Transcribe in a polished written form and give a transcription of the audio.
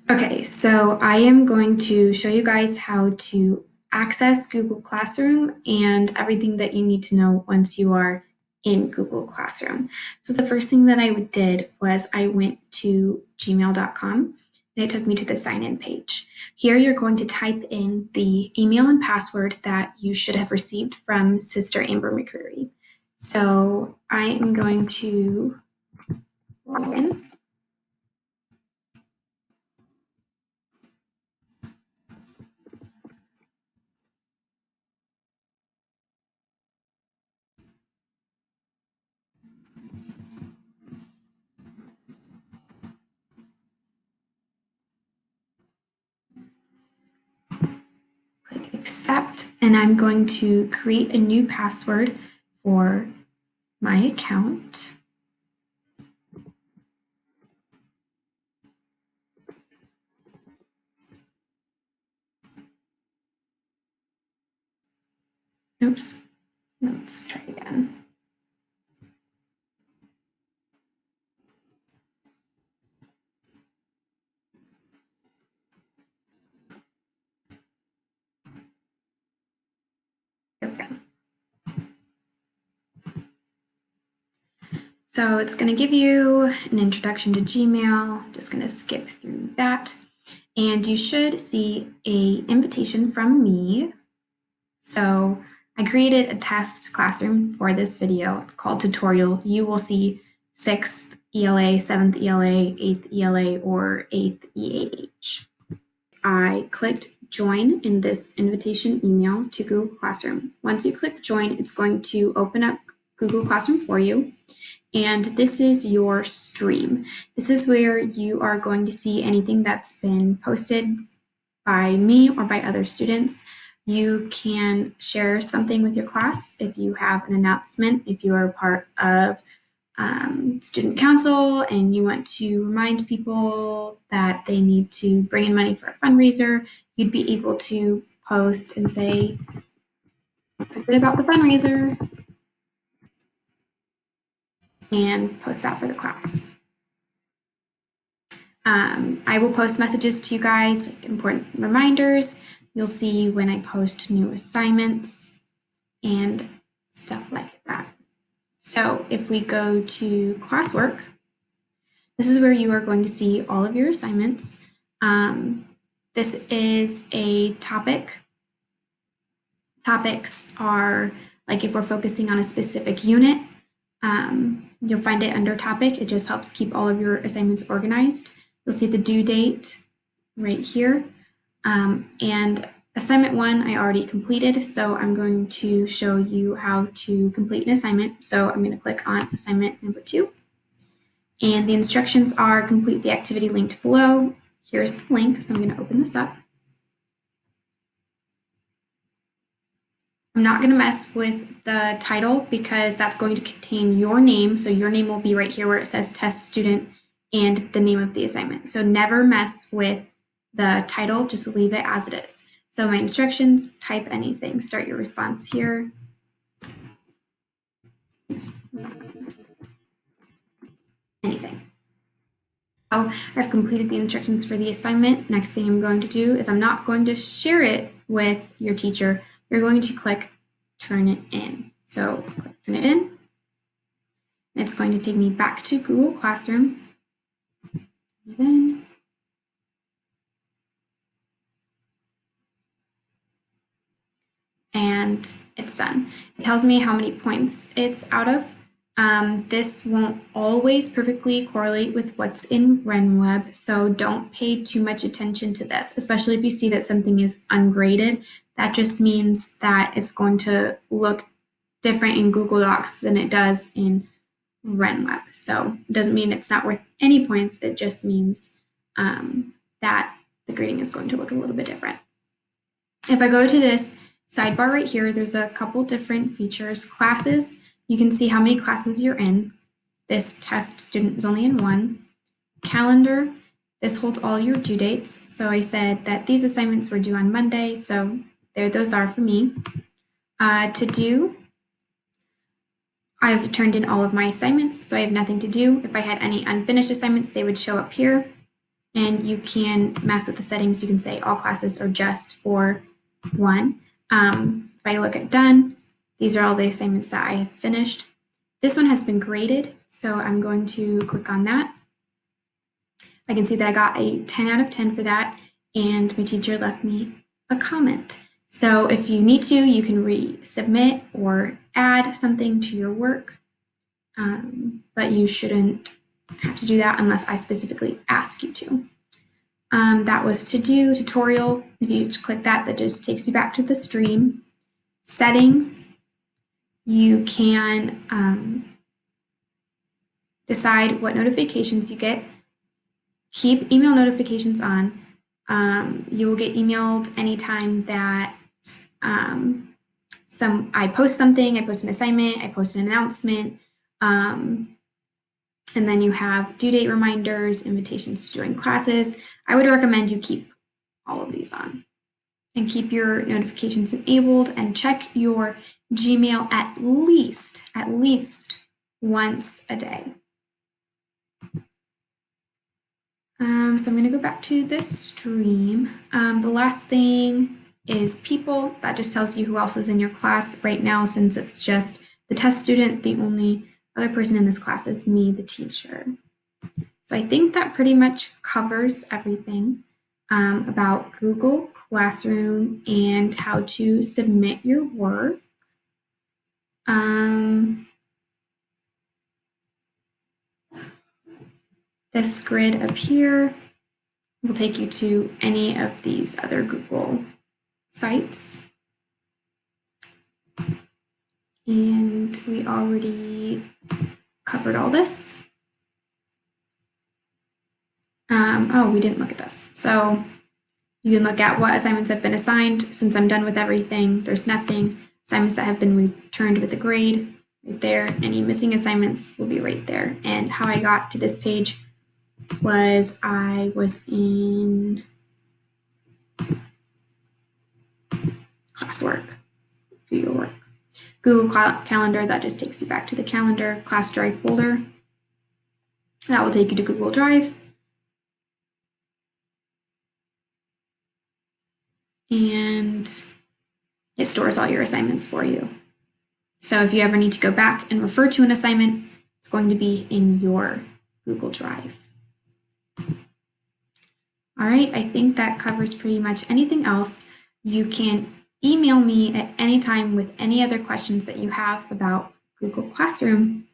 Okay, so I am going to show you guys how to access Google Classroom and everything that you need to know once you are in Google Classroom. So the first thing that I did was I went to gmail.com and it took me to the sign in page. Here you're going to type in the email and password that you should have received from Sister Amber McCreary. So I am going to log in. Click accept, and I'm going to create a new password for my account. Oops, let's try again. There we go. So it's going to give you an introduction to Gmail. I'm just going to skip through that. And you should see an invitation from me. So I created a test classroom for this video called tutorial. You will see 6th ELA, 7th ELA, 8th ELA, or 8th EAH. I clicked join in this invitation email to Google Classroom. Once you click join, it's going to open up Google Classroom for you. And this is your stream. This is where you are going to see anything that's been posted by me or by other students. You can share something with your class if you have an announcement, if you are part of student council and you want to remind people that they need to bring in money for a fundraiser, you'd be able to post and say, forget about the fundraiser, and post that for the class. I will post messages to you guys, like important reminders. You'll see when I post new assignments and stuff like that. So if we go to classwork, this is where you are going to see all of your assignments. This is a topic. Topics are like if we're focusing on a specific unit, you'll find it under topic. It just helps keep all of your assignments organized. You'll see the due date right here. And assignment 1 I already completed, so I'm going to show you how to complete an assignment. So I'm going to click on assignment number 2. And the instructions are complete the activity linked below. Here's the link, so I'm going to open this up. I'm not going to mess with the title because that's going to contain your name. So your name will be right here where it says test student and the name of the assignment. So never mess with the title, just leave it as it is. So my instructions, type anything. Start your response here. Anything. So I've completed the instructions for the assignment. Next thing I'm going to do is I'm not going to share it with your teacher. You're going to click turn it in. So click turn it in. And it's going to take me back to Google Classroom. And it's done. It tells me how many points it's out of. This won't always perfectly correlate with what's in RenWeb, so don't pay too much attention to this, especially if you see that something is ungraded. That just means that it's going to look different in Google Docs than it does in RenWeb. So it doesn't mean it's not worth any points, it just means that the grading is going to look a little bit different. If I go to this sidebar right here, there's a couple different features. Classes, you can see how many classes you're in. This test student is only in 1. Calendar, this holds all your due dates. So I said that these assignments were due on Monday, so there those are for me. To do, I've turned in all of my assignments, so I have nothing to do. If I had any unfinished assignments, they would show up here. and you can mess with the settings. You can say all classes are just for one. If I look at done, these are all the assignments that I have finished. This one has been graded, so I'm going to click on that. I can see that I got a 10 out of 10 for that, and my teacher left me a comment. So if you need to, you can resubmit or add something to your work, but you shouldn't have to do that unless I specifically ask you to. That was to do tutorial. If you click that, that just takes you back to the stream. Settings, you can decide what notifications you get. Keep email notifications on. You will get emailed anytime that I post something, I post an assignment, I post an announcement, and then you have due date reminders, invitations to join classes. I would recommend you keep all of these on and keep your notifications enabled and check your Gmail at least once a day. So I'm going to go back to this stream. The last thing is people. That just tells you who else is in your class right now. Since it's just the test student, the only other person in this class is me, the teacher. So I think that pretty much covers everything about Google Classroom and how to submit your work. This grid up here will take you to any of these other Google sites. And we already covered all this. Oh, we didn't look at this. So you can look at what assignments have been assigned. Since I'm done with everything, there's nothing. Assignments that have been returned with a grade right there. Any missing assignments will be right there. And how I got to this page was I was in classwork, do your work. Google Calendar, that just takes you back to the calendar. Class Drive folder, that will take you to Google Drive. And it stores all your assignments for you. So if you ever need to go back and refer to an assignment, it's going to be in your Google Drive. All right, I think that covers pretty much anything else. You can email me at any time with any other questions that you have about Google Classroom.